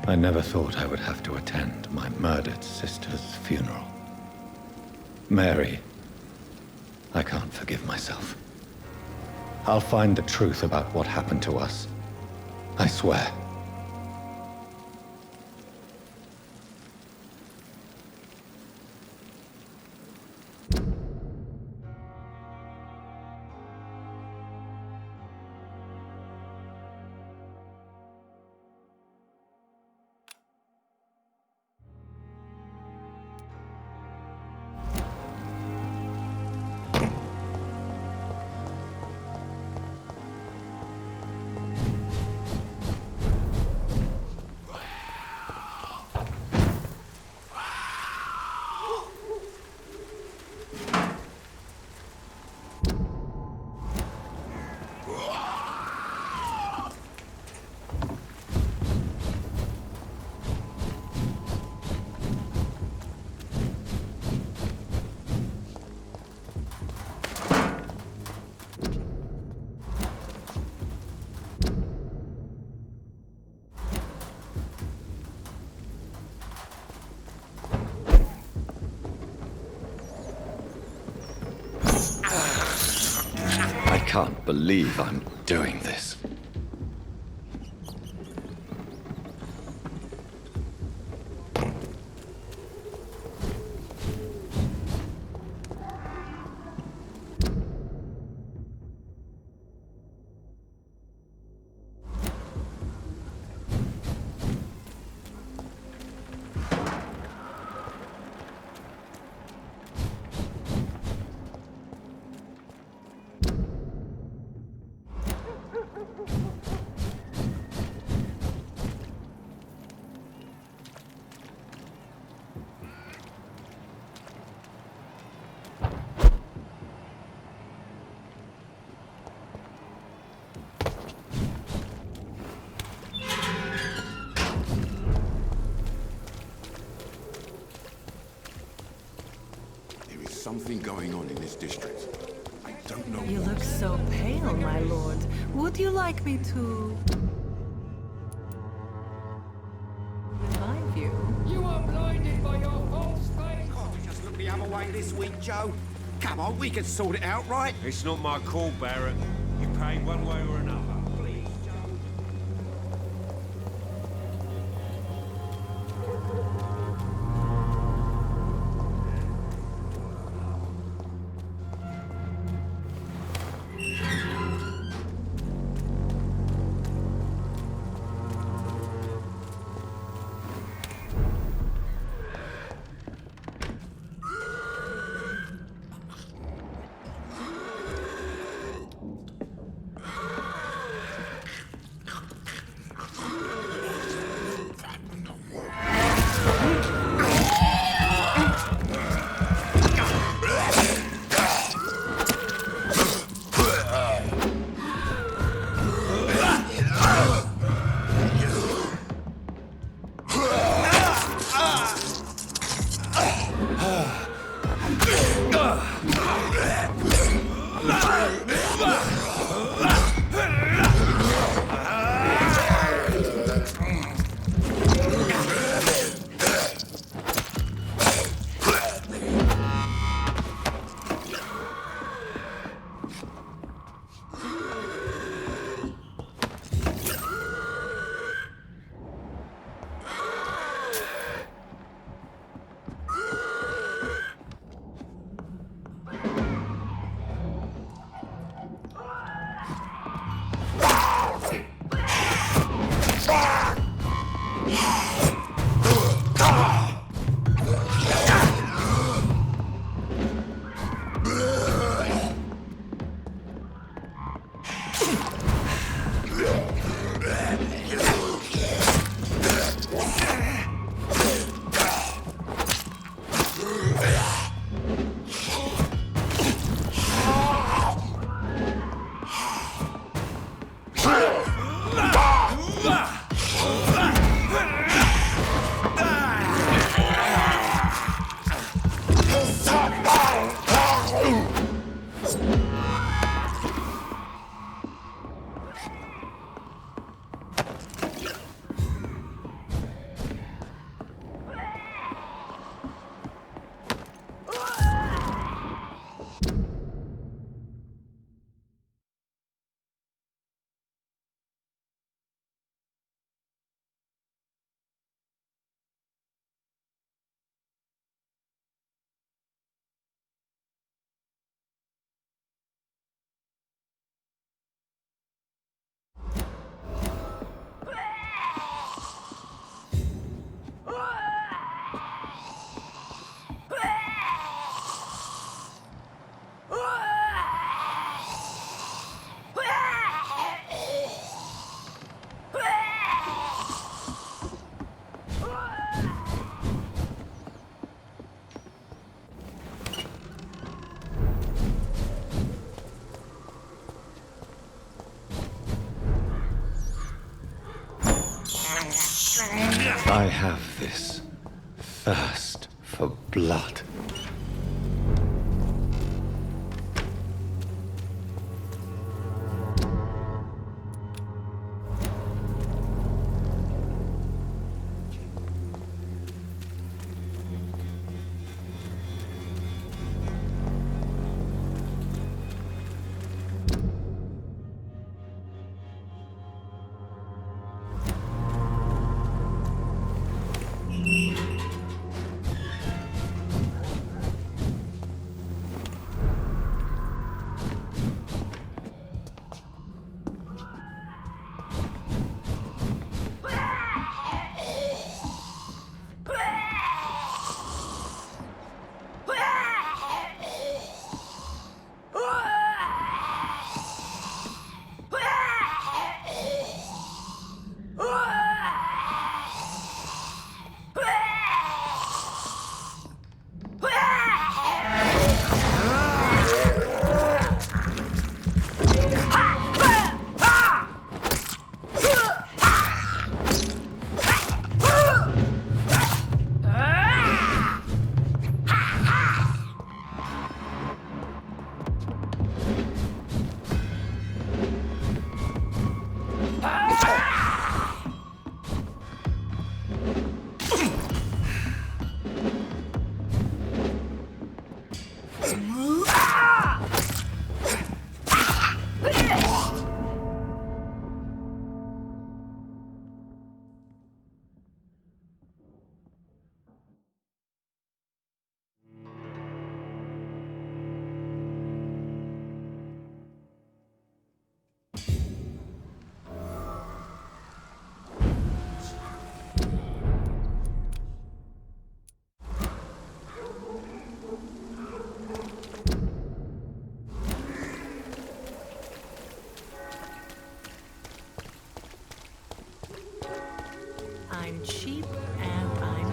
I never thought I would have to attend my murdered sister's funeral. Mary, I can't forgive myself. I'll find the truth about what happened to us. I swear. I can't believe I'm doing this. Something going on in this district. I don't know. You look so pale, my lord. Would you like me to revive you? You are blinded by your false faith. Can't we just look the other way this week, Joe? Come on, we can sort it out, right? It's not my call, Barrett. You pay one way or another. I have this thirst for blood. I'm cheap and I'm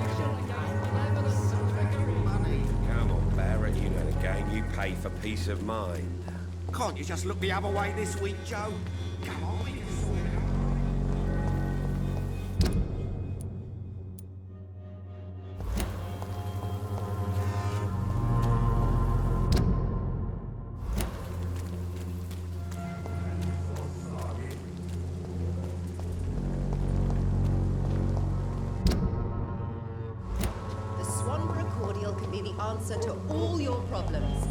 Come on, Barrett, you know the game. You pay for peace of mind. Can't you just look the other way this week, Joe? Come on, we can sort it out. The Swanborough cordial can be the answer to all your problems.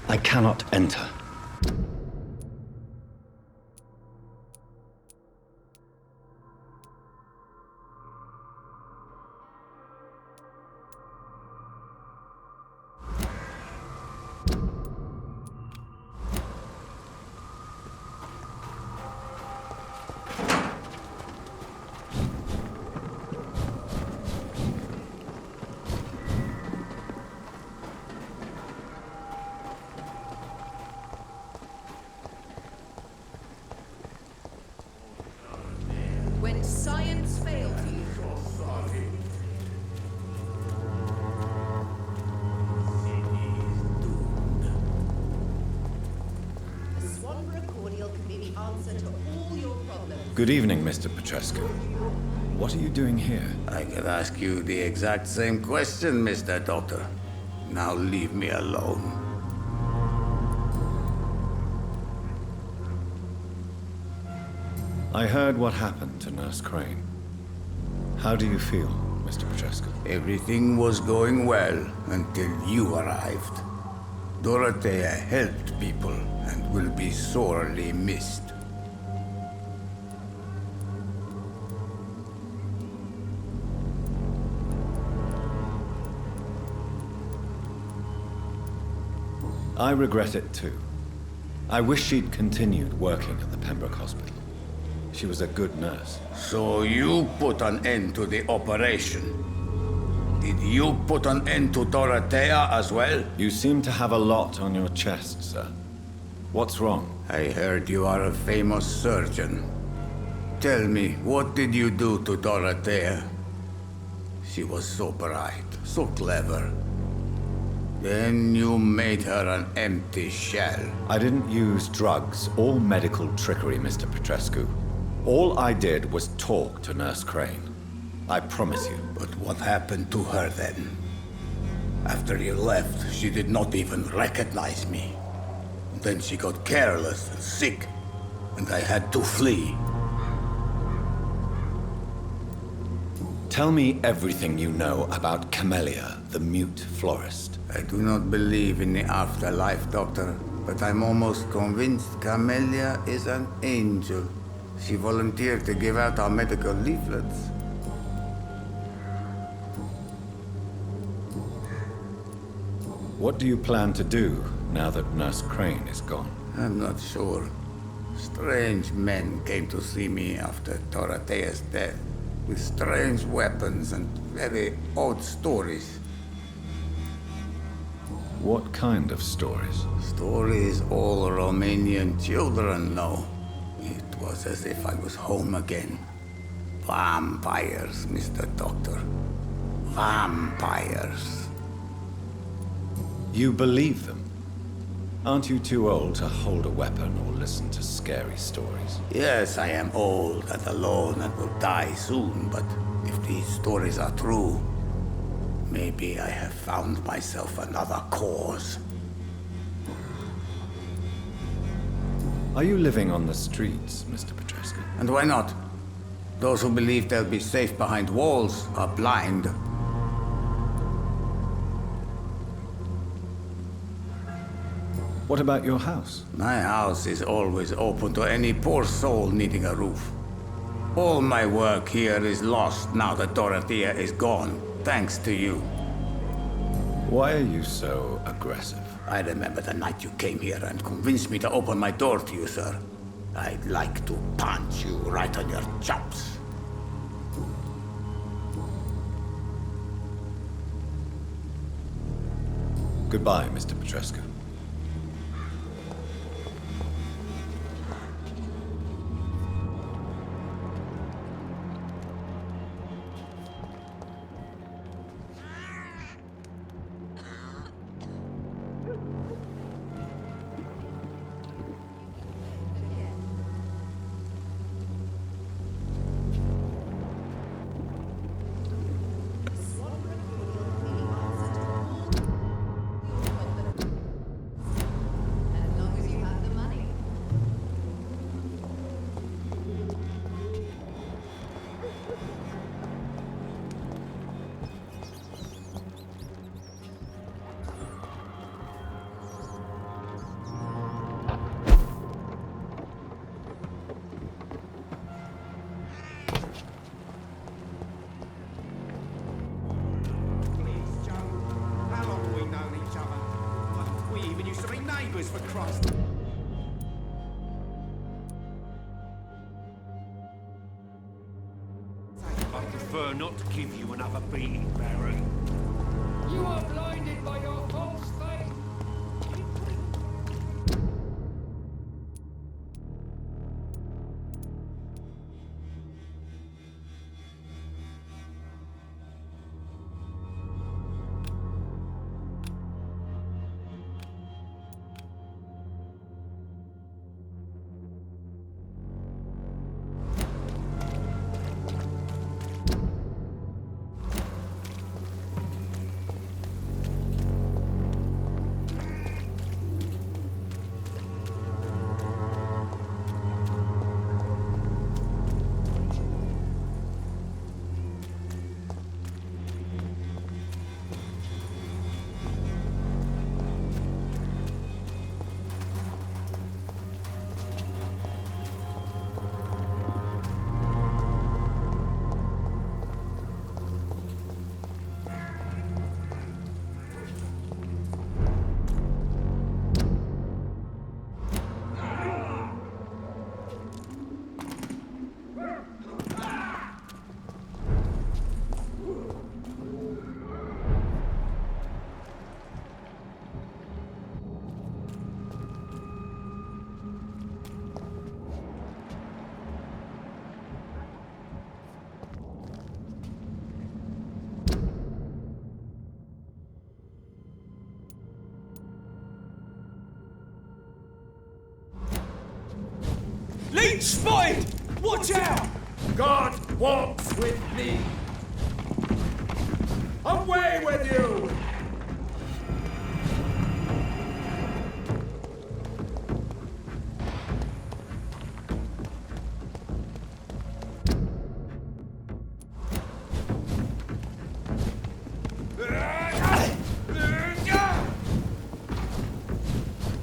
I cannot enter. When science fails you, the Swanborough cordial can be the answer to all your problems. Good evening, Mr. Petrescu. What are you doing here? I could ask you the exact same question, Mr. Doctor. Now leave me alone. I heard what happened to Nurse Crane. How do you feel, Mr. Petrescu? Everything was going well until you arrived. Dorothea helped people and will be sorely missed. I regret it too. I wish she'd continued working at the Pembroke Hospital. She was a good nurse. So you put an end to the operation. Did you put an end to Dorothea as well? You seem to have a lot on your chest, sir. What's wrong? I heard you are a famous surgeon. Tell me, what did you do to Dorothea? She was so bright, so clever. Then you made her an empty shell. I didn't use drugs or medical trickery, Mr. Petrescu. All I did was talk to Nurse Crane. I promise you. But what happened to her then? After you left, she did not even recognize me. Then she got careless and sick, and I had to flee. Tell me everything you know about Camellia, the mute florist. I do not believe in the afterlife, Doctor, but I'm almost convinced Camellia is an angel. She volunteered to give out our medical leaflets. What do you plan to do now that Nurse Crane is gone? I'm not sure. Strange men came to see me after Dorothea's death, with strange weapons and very odd stories. What kind of stories? Stories all Romanian children know. It was as if I was home again. Vampires, Mr. Doctor. Vampires. You believe them? Aren't you too old to hold a weapon or listen to scary stories? Yes, I am old and alone and will die soon, but if these stories are true, maybe I have found myself another cause. Are you living on the streets, Mr. Petrescu? And why not? Those who believe they'll be safe behind walls are blind. What about your house? My house is always open to any poor soul needing a roof. All my work here is lost now that Dorothea is gone, thanks to you. Why are you so aggressive? I remember the night you came here and convinced me to open my door to you, sir. I'd like to punch you right on your chops. Goodbye, Mr. Petrescu. As long as you have the money. Please, Joe. How long have we known each other? Well, we even used to be neighbours, for Christ. I prefer not to give you another beating, Baron. You are blinded by your false faith. Been spotted! Watch out! God walks with me. Away with you!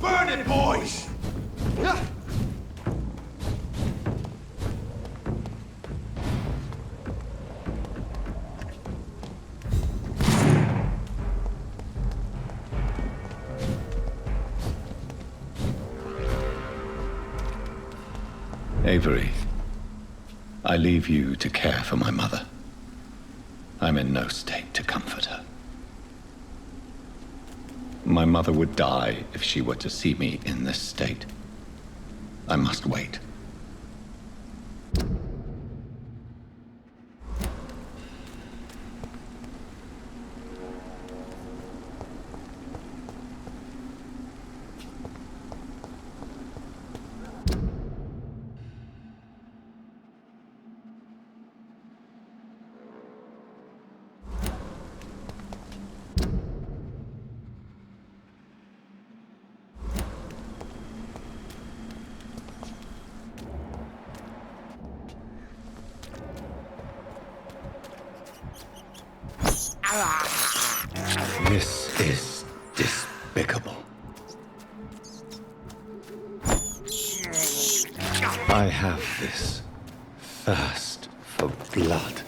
Burn it, boys! Avery, I leave you to care for my mother. I'm in no state to comfort her. My mother would die if she were to see me in this state. I must wait. This is despicable. I have this thirst for blood.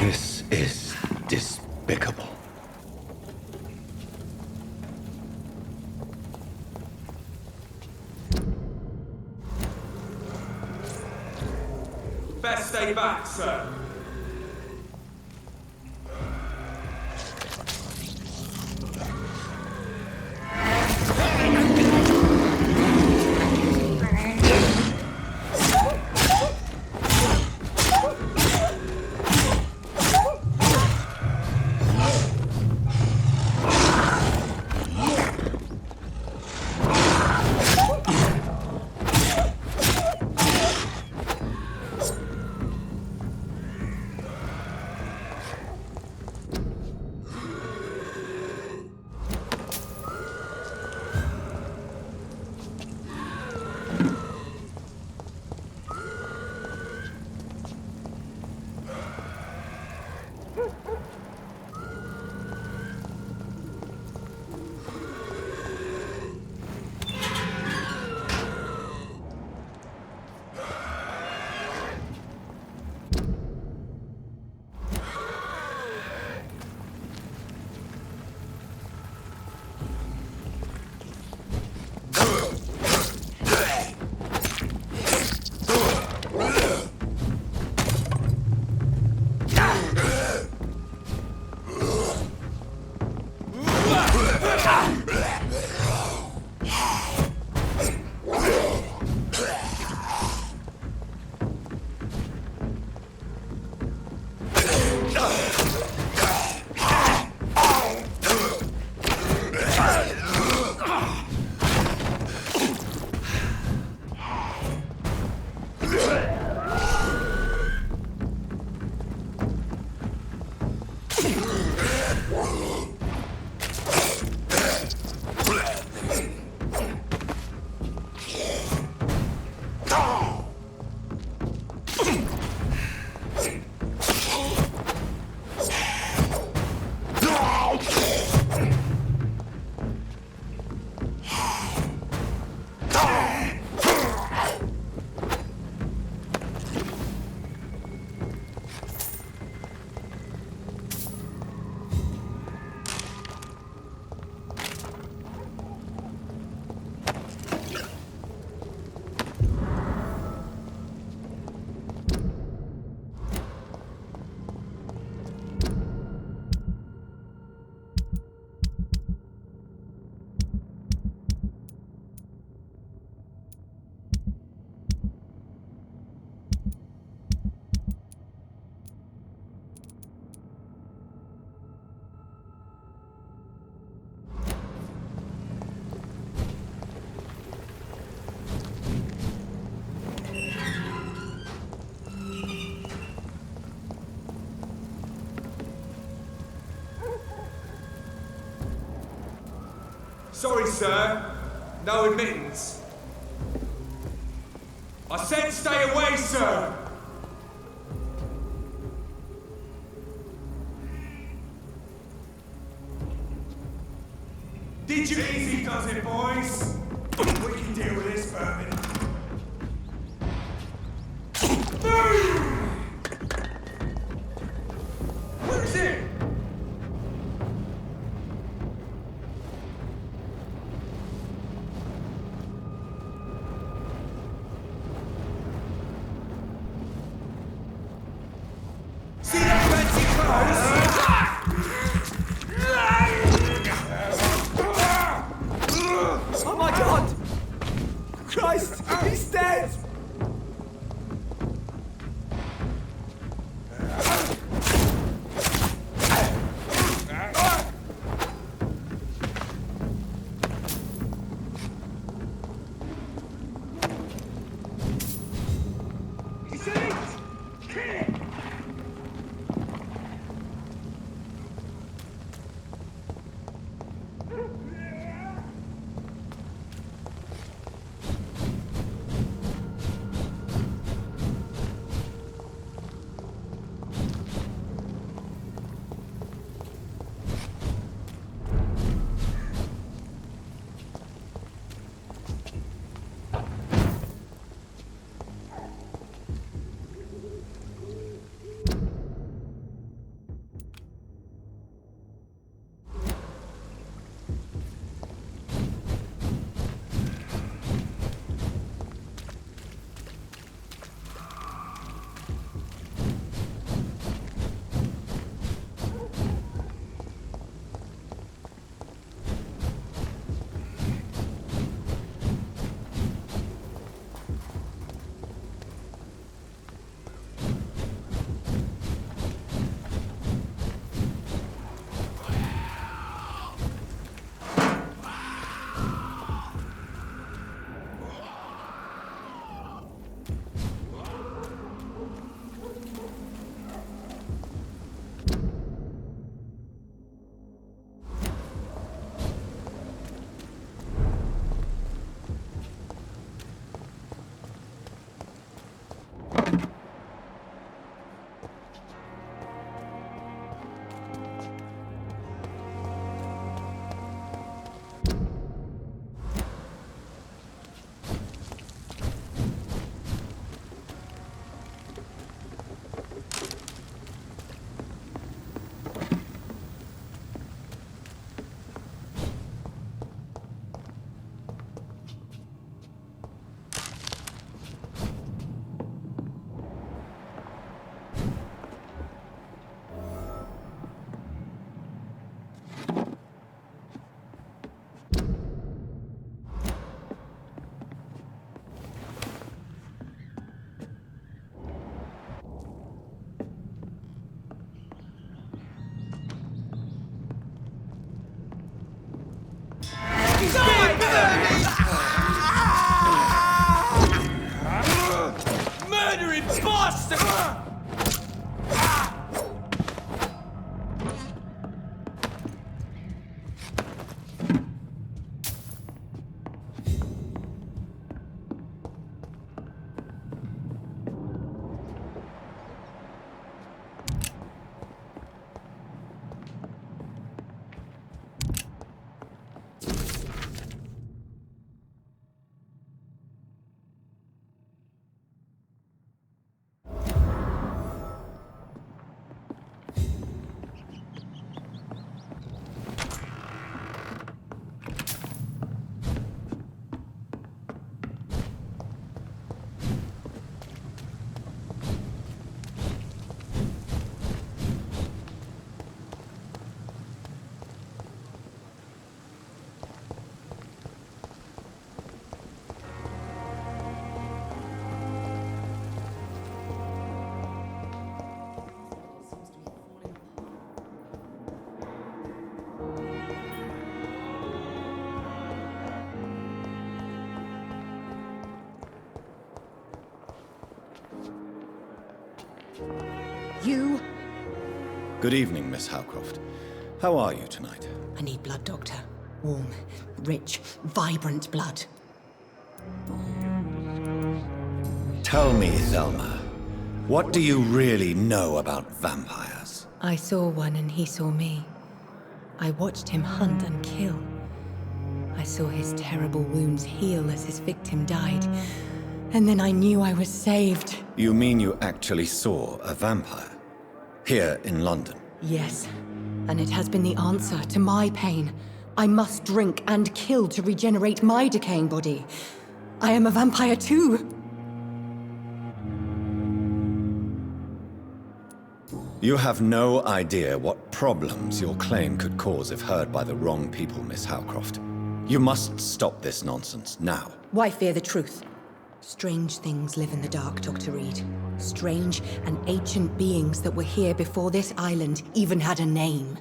This is despicable. Best stay back, sir. Sorry, sir. No admittance. I said stay away, sir! Did you easy does it, boys? We can deal with this, vermin. Where is it? See that fancy clothes? Oh my god! Christ! you? Good evening, Miss Howcroft. How are you tonight? I need blood, Doctor. Warm, rich, vibrant blood. Tell me, Thelma, what do you really know about vampires? I saw one and he saw me. I watched him hunt and kill. I saw his terrible wounds heal as his victim died. And then I knew I was saved. You mean you actually saw a vampire? Here in London? Yes, and it has been the answer to my pain. I must drink and kill to regenerate my decaying body. I am a vampire too. You have no idea what problems your claim could cause if heard by the wrong people, Miss Howcroft. You must stop this nonsense now. Why fear the truth? Strange things live in the dark, Dr. Reed. Strange and ancient beings that were here before this island even had a name.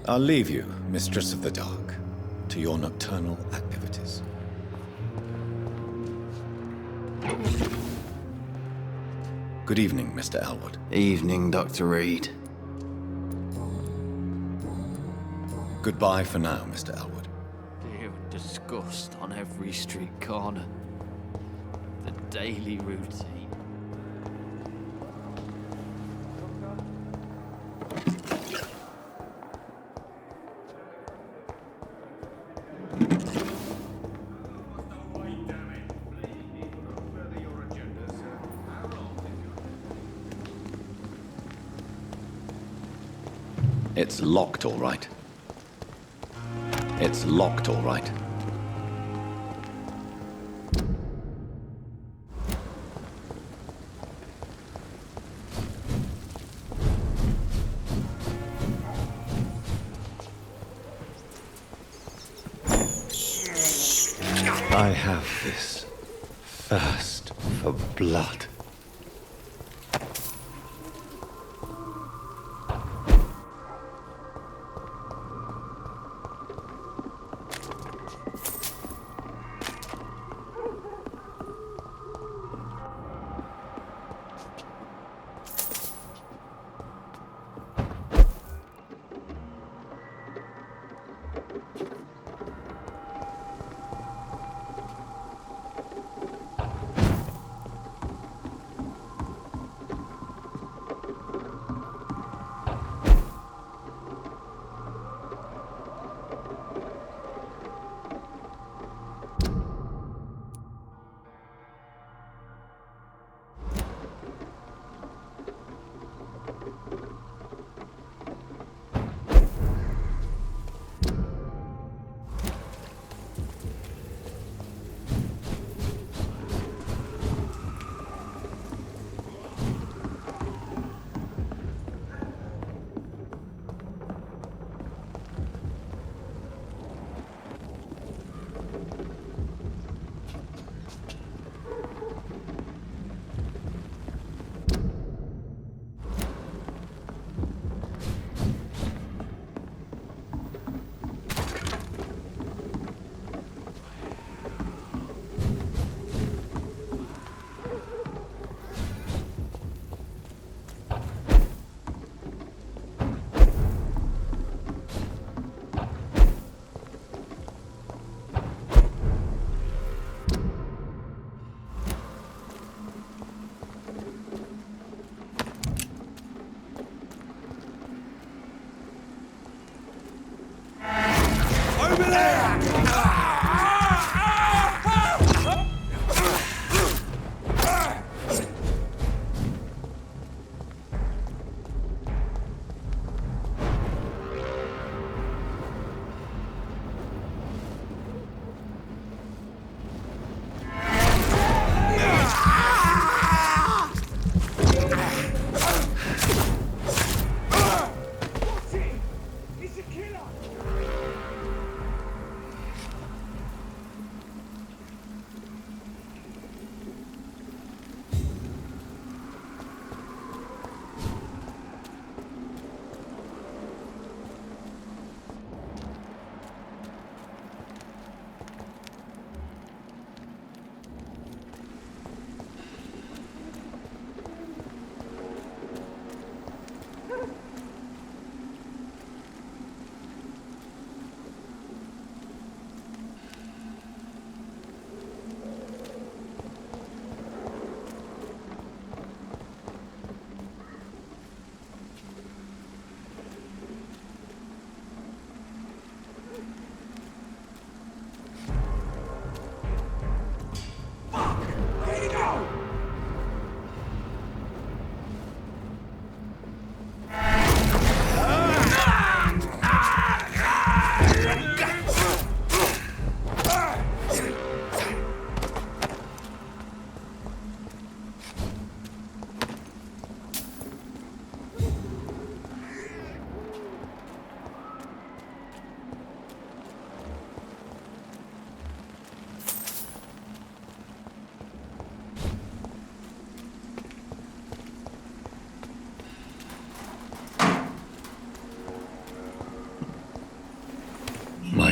I'll leave you, Mistress of the Dark, to your nocturnal activities. Good evening, Mr. Elwood. Evening, Dr. Reed. Goodbye for now, Mr. Elwood. Fear and disgust on every street corner. The daily routine. It's locked, all right. It's locked, all right. I have this thirst for blood.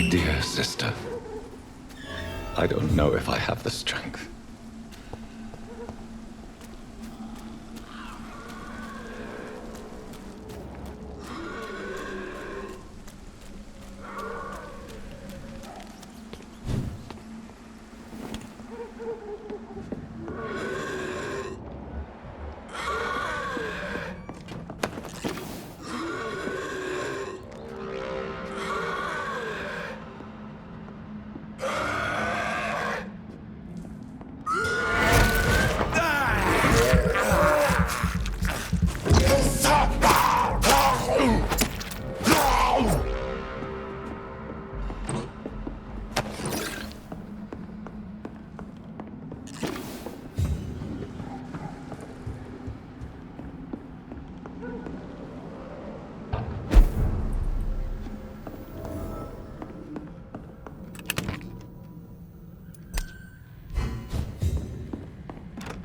dear sister. I don't know if I have the strength.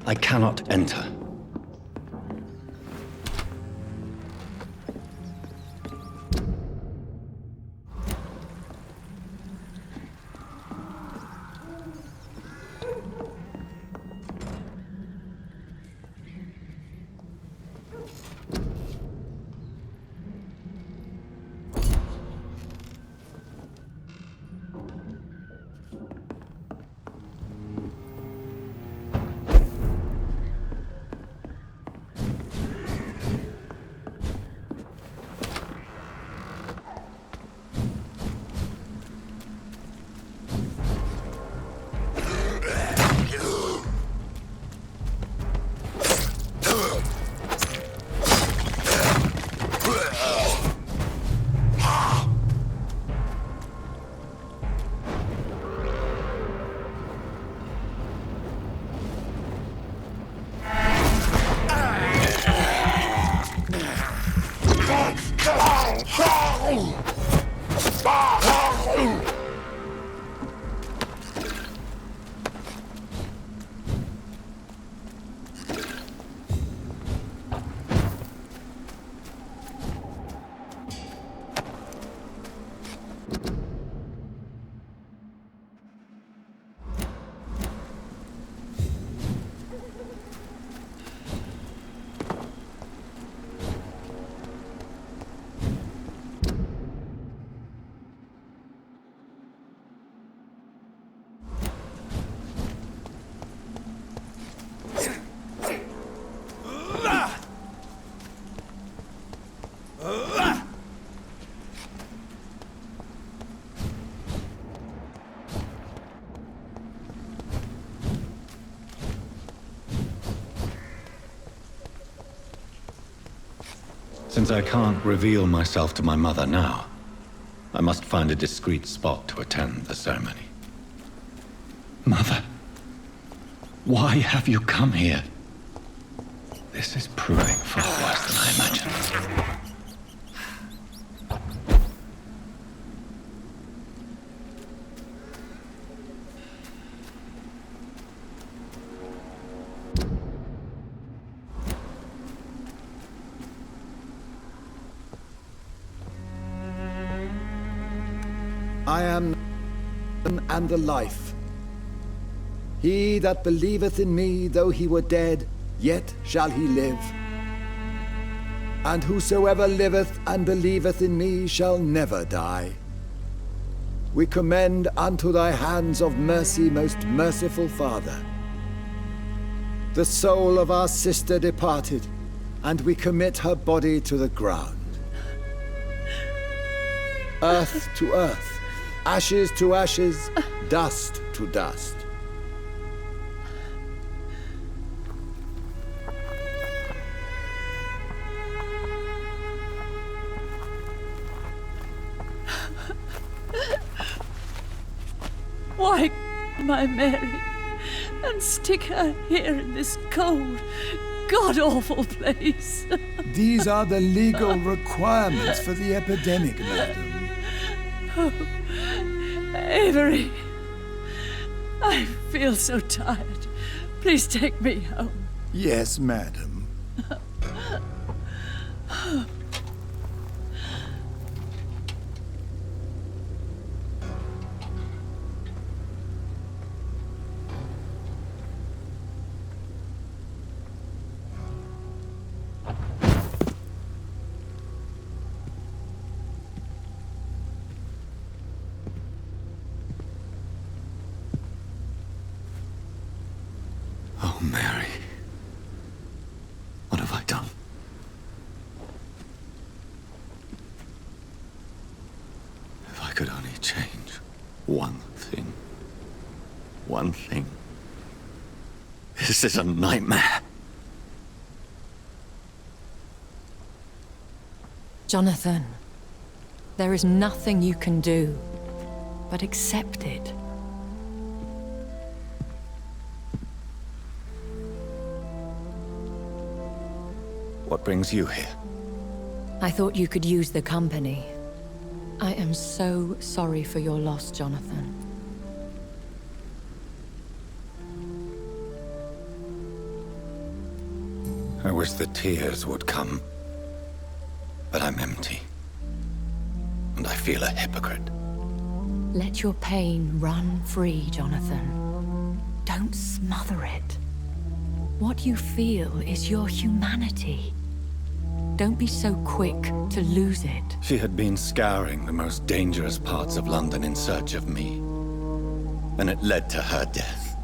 I cannot enter. Since I can't reveal myself to my mother now, I must find a discreet spot to attend the ceremony. Mother, why have you come here? This is proving far worse than I imagined. I am and the life. He that believeth in me, though he were dead, yet shall he live. And whosoever liveth and believeth in me shall never die. We commend unto thy hands of mercy, most merciful Father, the soul of our sister departed, and we commit her body to the ground. Earth to earth, ashes to ashes, dust to dust. Why, my Mary, and stick her here in this cold, god-awful place? These are the legal requirements for the epidemic, madam. Oh, Avery, I feel so tired. Please take me home. Yes, madam. One thing. One thing. This is a nightmare. Jonathan, there is nothing you can do but accept it. What brings you here? I thought you could use the company. I am so sorry for your loss, Jonathan. I wish the tears would come. But I'm empty. And I feel a hypocrite. Let your pain run free, Jonathan. Don't smother it. What you feel is your humanity. Don't be so quick to lose it. She had been scouring the most dangerous parts of London in search of me. And it led to her death.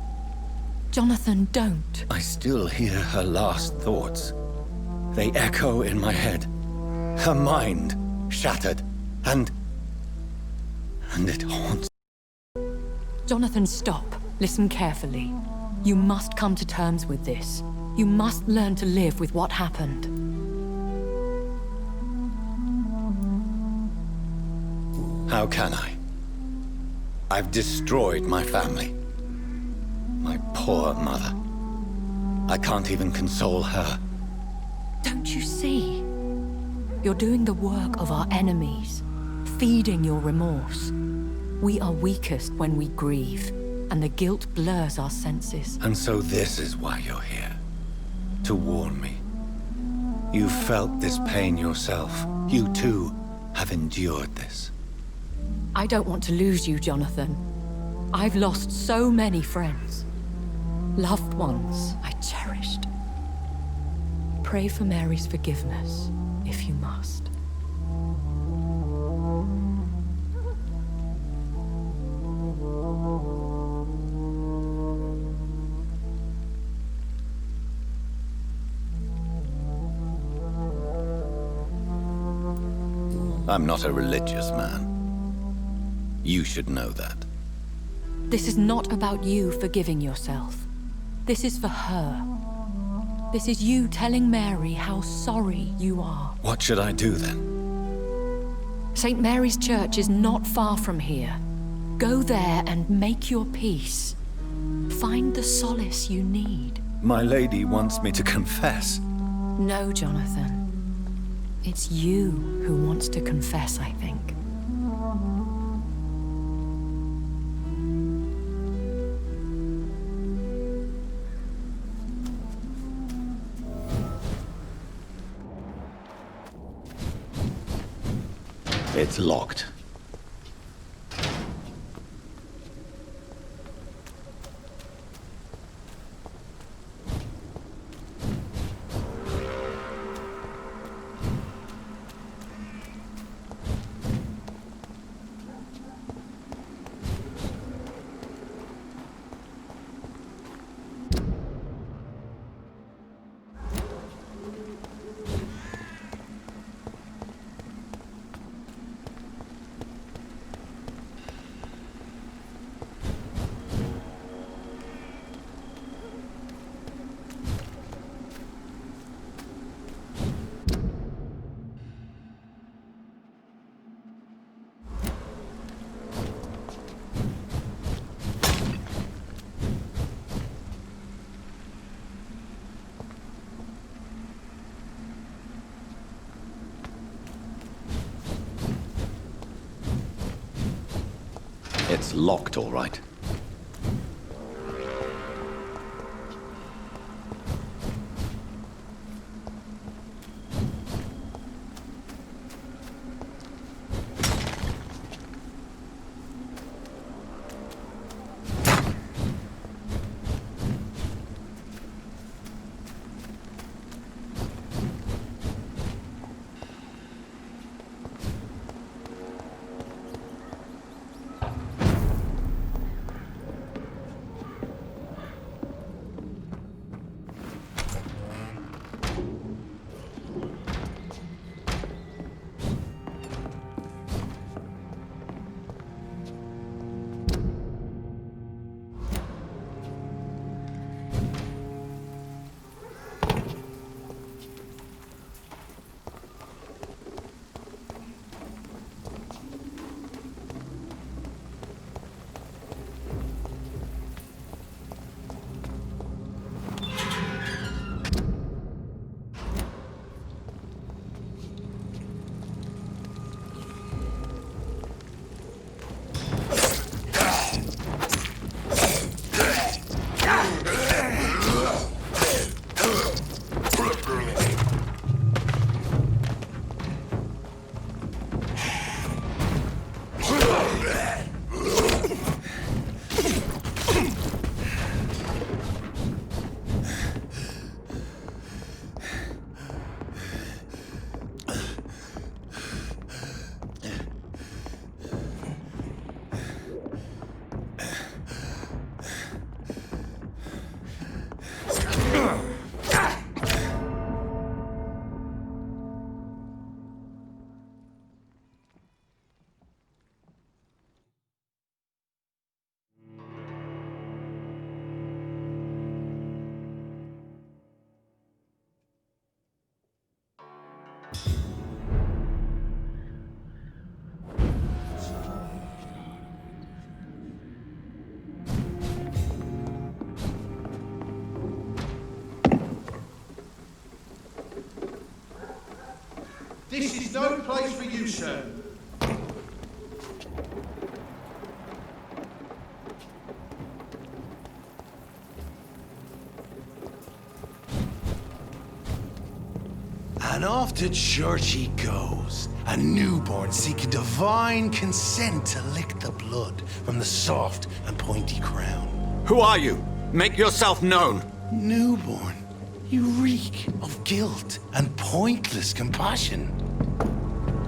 Jonathan, don't. I still hear her last thoughts. They echo in my head. Her mind shattered, and it haunts. Jonathan, stop. Listen carefully. You must come to terms with this. You must learn to live with what happened. How can I? I've destroyed my family. My poor mother. I can't even console her. Don't you see? You're doing the work of our enemies, feeding your remorse. We are weakest when we grieve, and the guilt blurs our senses. And so this is why you're here. To warn me. You felt this pain yourself. You too have endured this. I don't want to lose you, Jonathan. I've lost so many friends. Loved ones I cherished. Pray for Mary's forgiveness, if you must. I'm not a religious man. You should know that. This is not about you forgiving yourself. This is for her. This is you telling Mary how sorry you are. What should I do then? St. Mary's Church is not far from here. Go there and make your peace. Find the solace you need. My lady wants me to confess. No, Jonathan. It's you who wants to confess, I think. It's locked. It's locked, all right. This is no place for you, sir. And off to church he goes, a newborn seeking divine consent to lick the blood from the soft and pointy crown. Who are you? Make yourself known. Newborn, you reek of guilt and pointless compassion.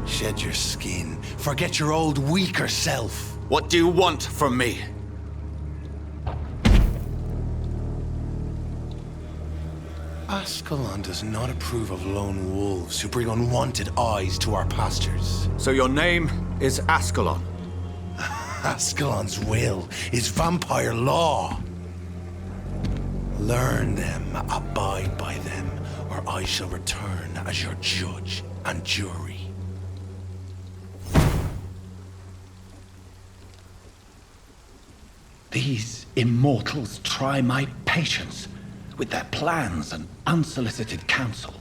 Shed your skin, forget your old weaker self. What do you want from me? Ascalon does not approve of lone wolves who bring unwanted eyes to our pastures. So your name is Ascalon? Ascalon's will is vampire law. Learn them, abide by them, or I shall return as your judge and jury. These immortals try my patience with their plans and unsolicited counsel.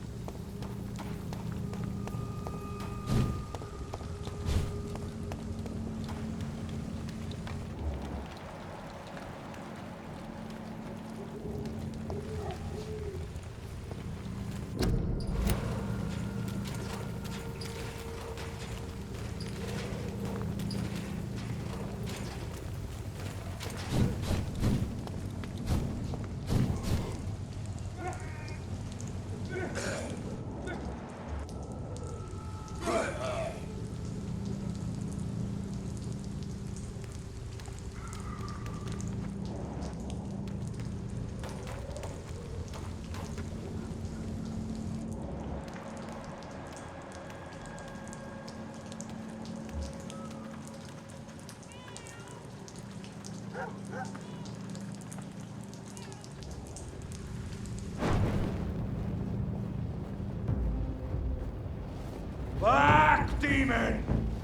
Back, demon!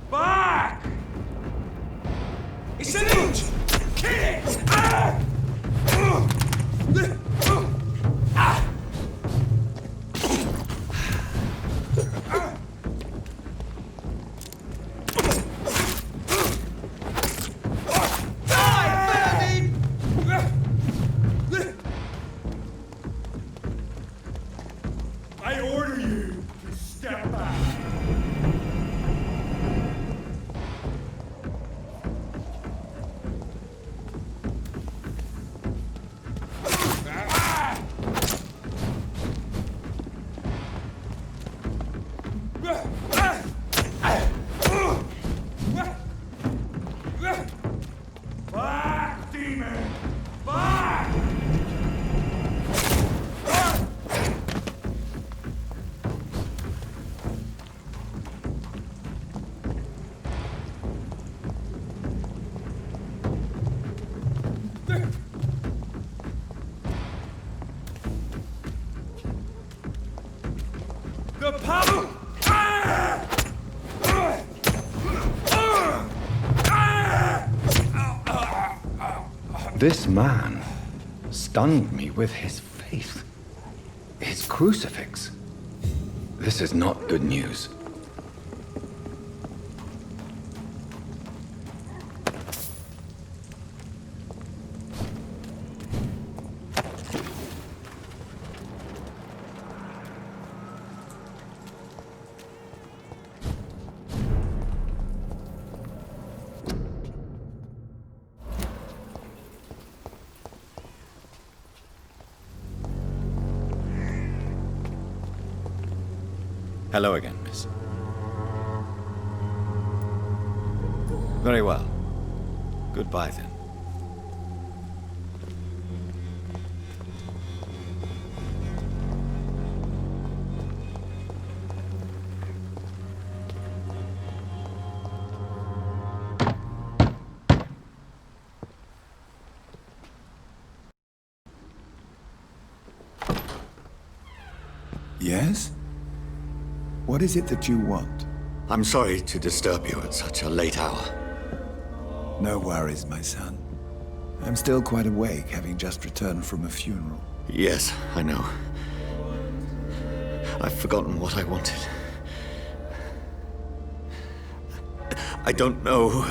Back! It's an illusion! Kill it! I order you to step back. Back, demon! Back! The power! This man stunned me with his faith. His crucifix. This is not good news. Hello again, miss. Very well. Goodbye, then. Yes? What is it that you want? I'm sorry to disturb you at such a late hour. No worries, my son. I'm still quite awake, having just returned from a funeral. Yes, I know. I've forgotten what I wanted. I don't know.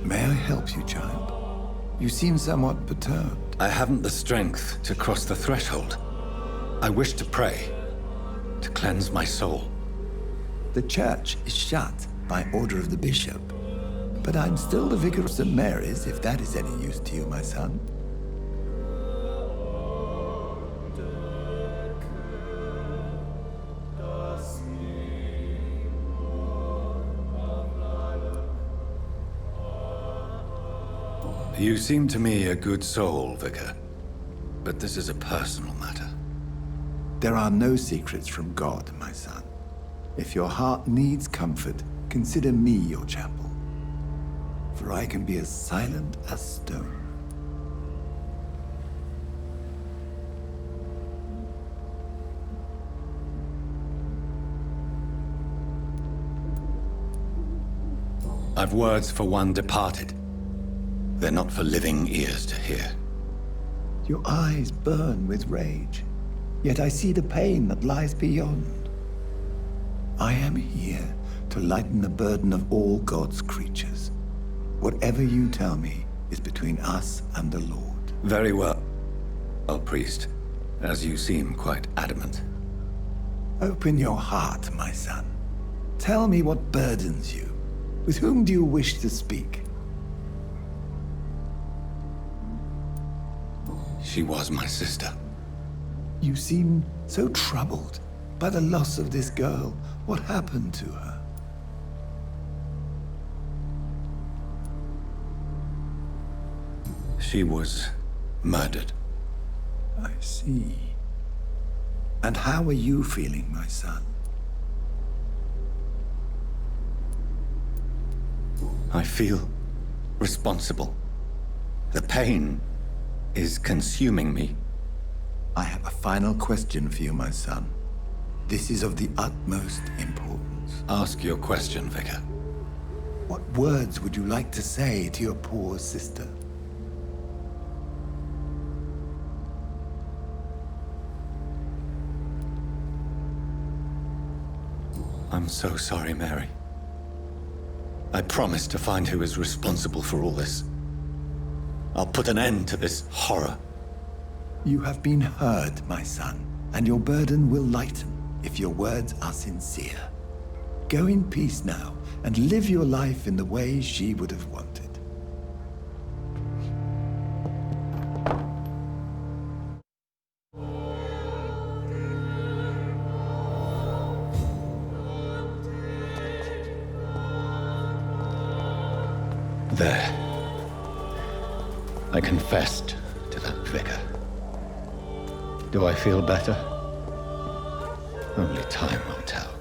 May I help you, child? You seem somewhat perturbed. I haven't the strength to cross the threshold. I wish to pray, to cleanse my soul. The church is shut by order of the bishop. But I'm still the vicar of St. Mary's, if that is any use to you, my son. You seem to me a good soul, Vicar. But this is a personal matter. There are no secrets from God, my son. If your heart needs comfort, consider me your chapel. For I can be as silent as stone. I've words for one departed. They're not for living ears to hear. Your eyes burn with rage, yet I see the pain that lies beyond. I am here to lighten the burden of all God's creatures. Whatever you tell me is between us and the Lord. Very well, oh priest, as you seem quite adamant. Open your heart, my son. Tell me what burdens you. With whom do you wish to speak? She was my sister. You seem so troubled by the loss of this girl. What happened to her? She was murdered. I see. And how are you feeling, my son? I feel responsible. The pain is consuming me. I have a final question for you, my son. This is of the utmost importance. Ask your question, Vicar. What words would you like to say to your poor sister? I'm so sorry, Mary. I promise to find who is responsible for all this. I'll put an end to this horror. You have been heard, my son, and your burden will lighten if your words are sincere. Go in peace now, and live your life in the way she would have wanted. There. I confessed to that vicar. Do I feel better? Only time will tell.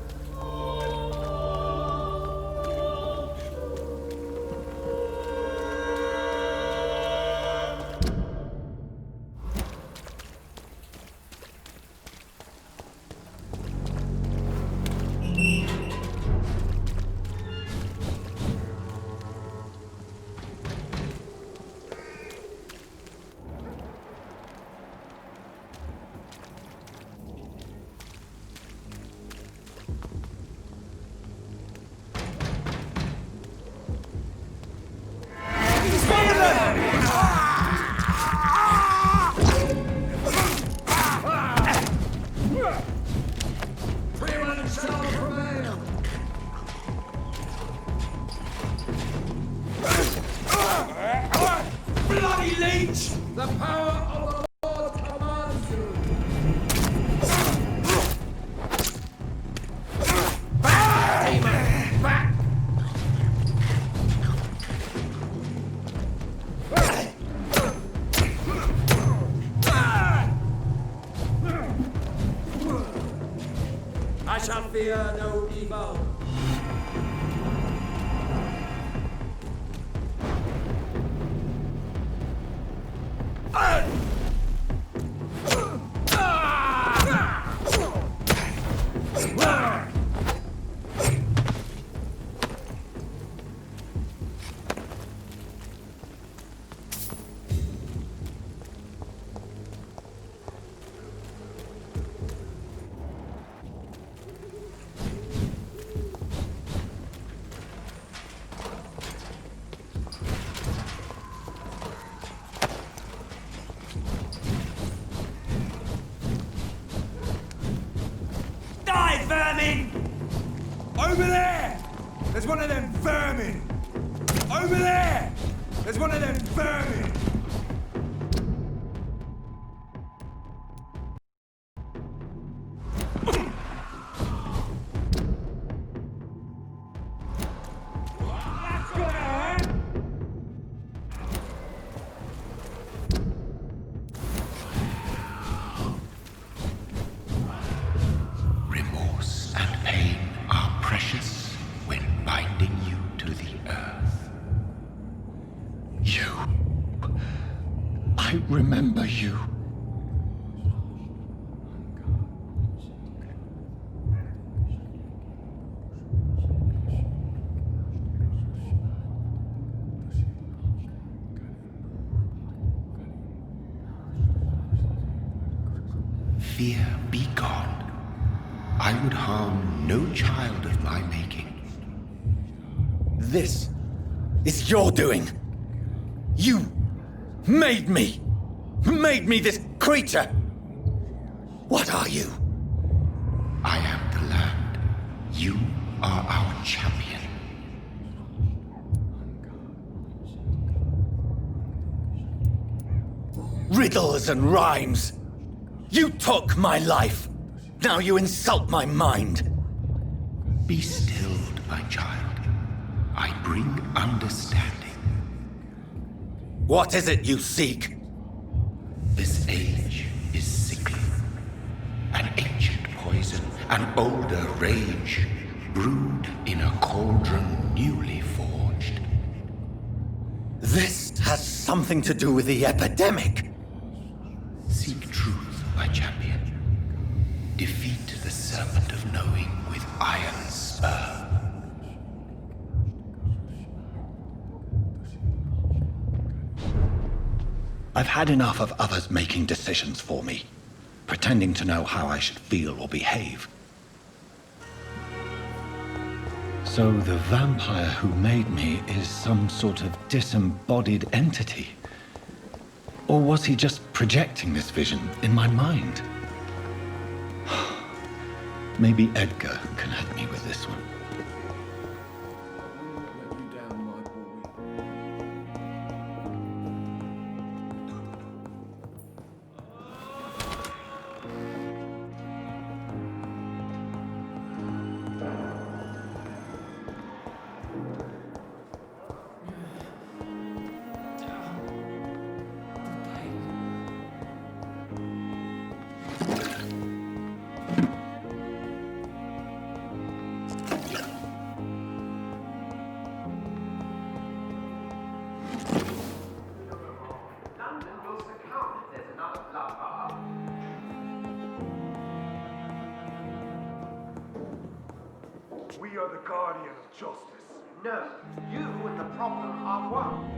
The power of the Lord commands you! Back, demon! Back! I shall fear no evil. Over there! There's one of them vermin! Over there! There's one of them vermin! Remorse and pain are precious when binding you to the earth. You. I remember you. Fear be gone. I would harm no child of my making. This is your doing. You made me. Made me this creature. What are you? I am the land. You are our champion. Riddles and rhymes. You took my life. Now you insult my mind. Be stilled, my child. I bring understanding. What is it you seek? This age is sickly. An ancient poison, an older rage, brewed in a cauldron newly forged. This has something to do with the epidemic. Seek truth, my champion. Defeat the serpent of knowing with iron spur. I've had enough of others making decisions for me, pretending to know how I should feel or behave. So the vampire who made me is some sort of disembodied entity? Or was he just projecting this vision in my mind? Maybe Edgar can help me with this one. We are the guardian of justice. No, you and the problem are one.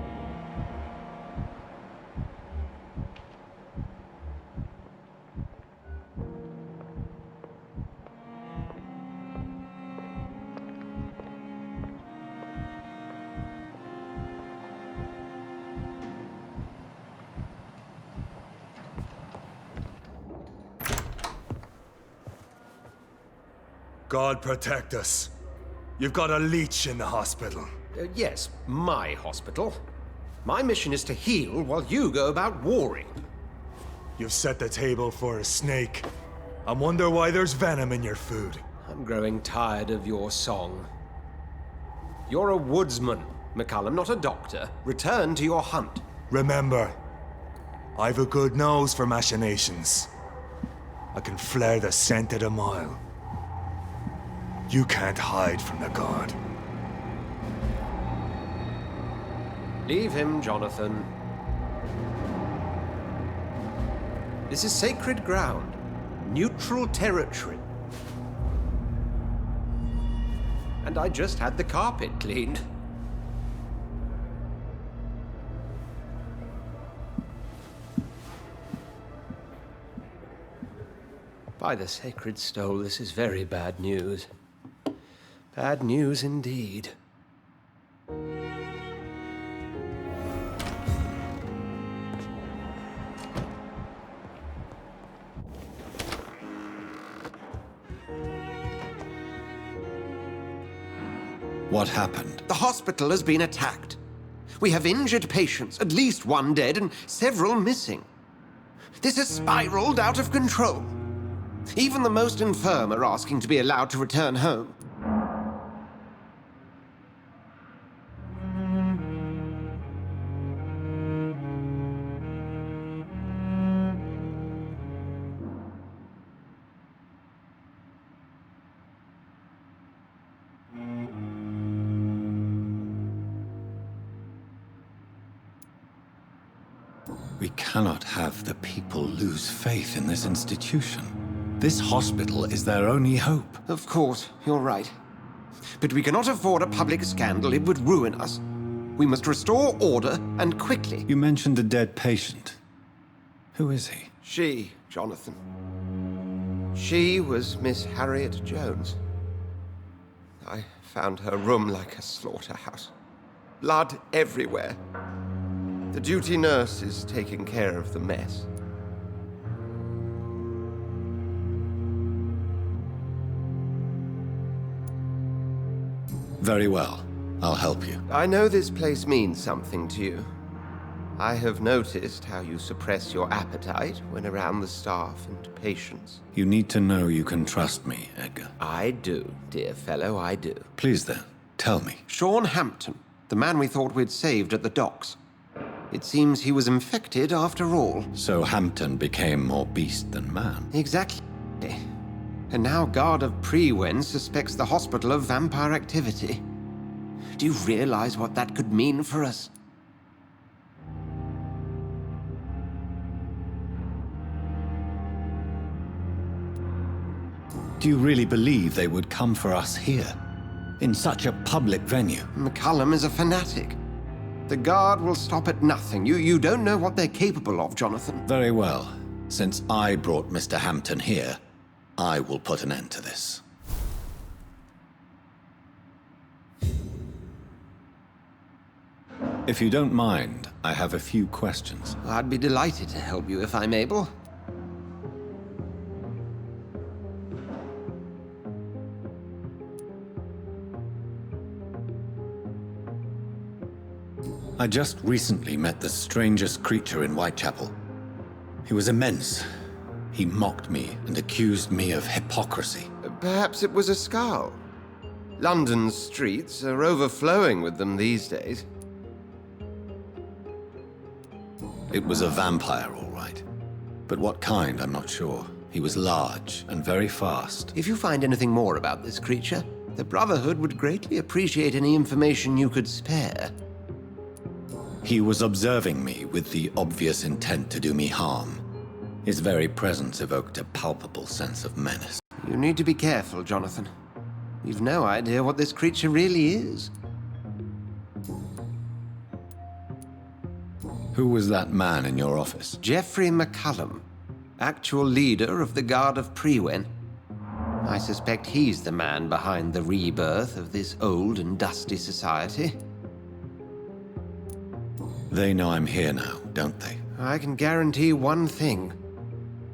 God protect us. You've got a leech in the hospital. Yes, my hospital. My mission is to heal while you go about warring. You've set the table for a snake. I wonder why there's venom in your food. I'm growing tired of your song. You're a woodsman, McCallum, not a doctor. Return to your hunt. Remember, I've a good nose for machinations. I can flare the scent at a mile. You can't hide from the god. Leave him, Jonathan. This is sacred ground. Neutral territory. And I just had the carpet cleaned. By the sacred stole, this is very bad news. Bad news indeed. What happened? The hospital has been attacked. We have injured patients, at least one dead and several missing. This has spiraled out of control. Even the most infirm are asking to be allowed to return home. We cannot have the people lose faith in this institution. This hospital is their only hope. Of course, you're right. But we cannot afford a public scandal. It would ruin us. We must restore order, and quickly. You mentioned a dead patient. Who is he? She, Jonathan. She was Miss Harriet Jones. I found her room like a slaughterhouse. Blood everywhere. The duty nurse is taking care of the mess. Very well. I'll help you. I know this place means something to you. I have noticed how you suppress your appetite when around the staff and patients. You need to know you can trust me, Edgar. I do, dear fellow, I do. Please then, tell me. Sean Hampton, the man we thought we'd saved at the docks. It seems he was infected after all. So Hampton became more beast than man. Exactly. And now Guard of Prewen suspects the hospital of vampire activity. Do you realize what that could mean for us? Do you really believe they would come for us here? In such a public venue? McCullum is a fanatic. The Guard will stop at nothing. You don't know what they're capable of, Jonathan. Very well. Since I brought Mr. Hampton here, I will put an end to this. If you don't mind, I have a few questions. I'd be delighted to help you if I'm able. I just recently met the strangest creature in Whitechapel. He was immense. He mocked me and accused me of hypocrisy. Perhaps it was a skull. London's streets are overflowing with them these days. It was a vampire, all right. But what kind, I'm not sure. He was large and very fast. If you find anything more about this creature, the Brotherhood would greatly appreciate any information you could spare. He was observing me with the obvious intent to do me harm. His very presence evoked a palpable sense of menace. You need to be careful, Jonathan. You've no idea what this creature really is. Who was that man in your office? Geoffrey McCullum, actual leader of the Guard of Prewen. I suspect he's the man behind the rebirth of this old and dusty society. They know I'm here now, don't they? I can guarantee one thing.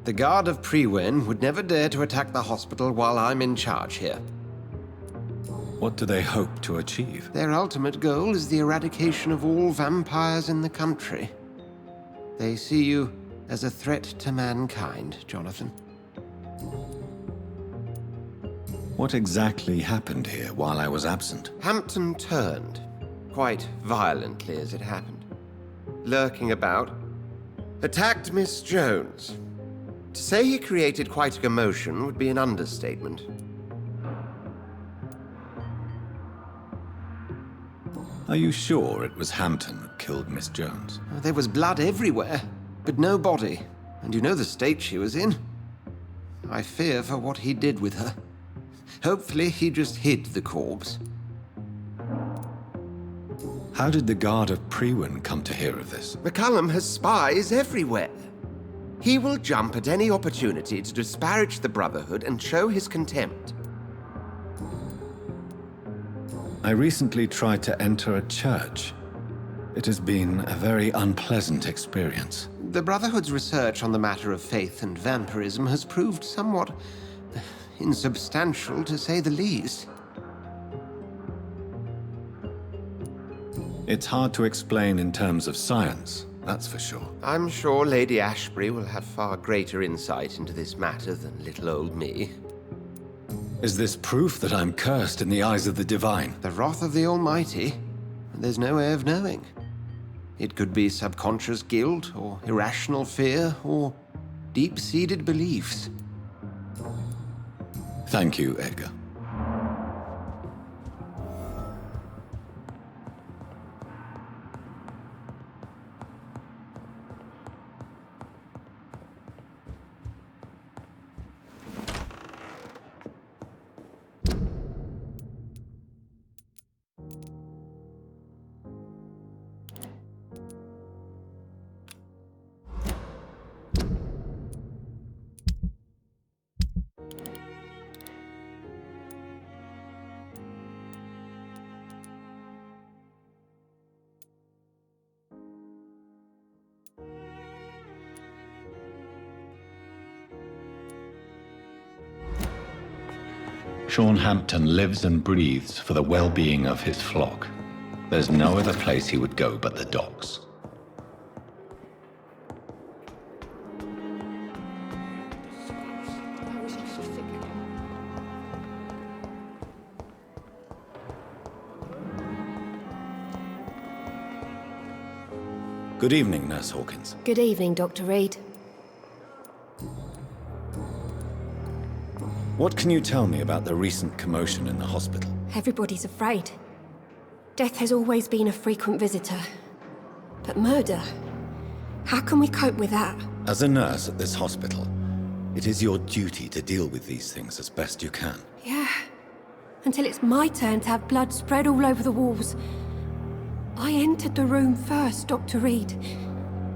The Guard of Prewen would never dare to attack the hospital while I'm in charge here. What do they hope to achieve? Their ultimate goal is the eradication of all vampires in the country. They see you as a threat to mankind, Jonathan. What exactly happened here while I was absent? Hampton turned, quite violently as it happened. Lurking about, attacked Miss Jones. To say he created quite a commotion would be an understatement. Are you sure it was Hampton that killed Miss Jones? There was blood everywhere, but no body. And you know the state she was in. I fear for what he did with her. Hopefully he just hid the corpse. How did the Guard of Prewen come to hear of this? McCullum has spies everywhere. He will jump at any opportunity to disparage the Brotherhood and show his contempt. I recently tried to enter a church. It has been a very unpleasant experience. The Brotherhood's research on the matter of faith and vampirism has proved somewhat insubstantial, to say the least. It's hard to explain in terms of science, that's for sure. I'm sure Lady Ashbury will have far greater insight into this matter than little old me. Is this proof that I'm cursed in the eyes of the divine? The wrath of the Almighty? There's no way of knowing. It could be subconscious guilt, or irrational fear, or deep-seated beliefs. Thank you, Edgar. Sean Hampton lives and breathes for the well-being of his flock. There's no other place he would go but the docks. Good evening, Nurse Hawkins. Good evening, Dr. Reed. What can you tell me about the recent commotion in the hospital? Everybody's afraid. Death has always been a frequent visitor. But murder? How can we cope with that? As a nurse at this hospital, it is your duty to deal with these things as best you can. Yeah. Until it's my turn to have blood spread all over the walls. I entered the room first, Dr. Reed.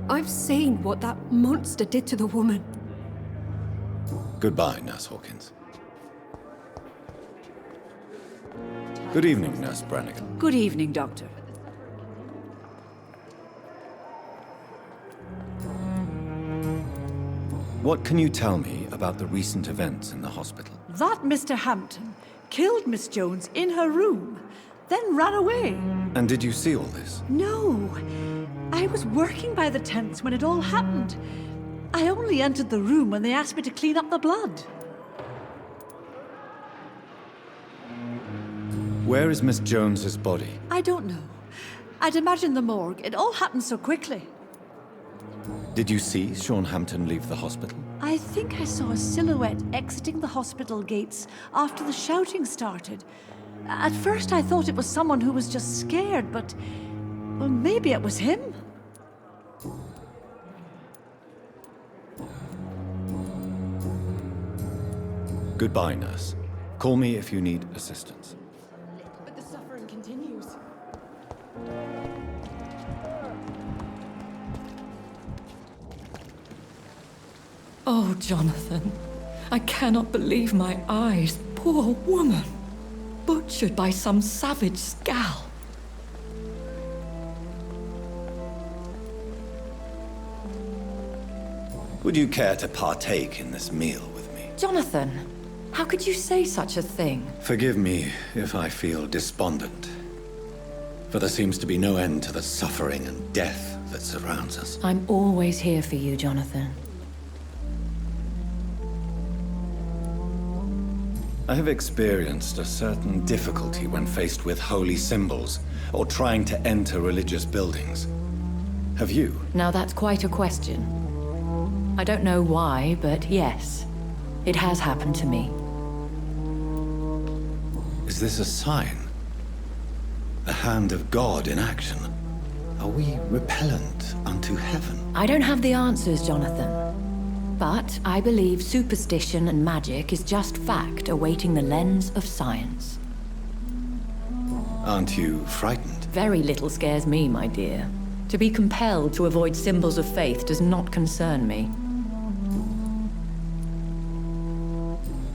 I've seen what that monster did to the woman. Goodbye, Nurse Hawkins. Good evening, Nurse Brannigan. Good evening, Doctor. What can you tell me about the recent events in the hospital? That Mr. Hampton killed Miss Jones in her room, then ran away. And did you see all this? No. I was working by the tents when it all happened. I only entered the room when they asked me to clean up the blood. Where is Miss Jones's body? I don't know. I'd imagine the morgue. It all happened so quickly. Did you see Sean Hampton leave the hospital? I think I saw a silhouette exiting the hospital gates after the shouting started. At first I thought it was someone who was just scared, but... well, maybe it was him. Goodbye, nurse. Call me if you need assistance. But the suffering continues. Oh, Jonathan, I cannot believe my eyes. Poor woman. Butchered by some savage scowl. Would you care to partake in this meal with me? Jonathan, how could you say such a thing? Forgive me if I feel despondent. For there seems to be no end to the suffering and death that surrounds us. I'm always here for you, Jonathan. I have experienced a certain difficulty when faced with holy symbols or trying to enter religious buildings. Have you? Now that's quite a question. I don't know why, but yes, it has happened to me. Is this a sign? The hand of God in action? Are we repellent unto heaven? I don't have the answers, Jonathan. But I believe superstition and magic is just fact awaiting the lens of science. Aren't you frightened? Very little scares me, my dear. To be compelled to avoid symbols of faith does not concern me.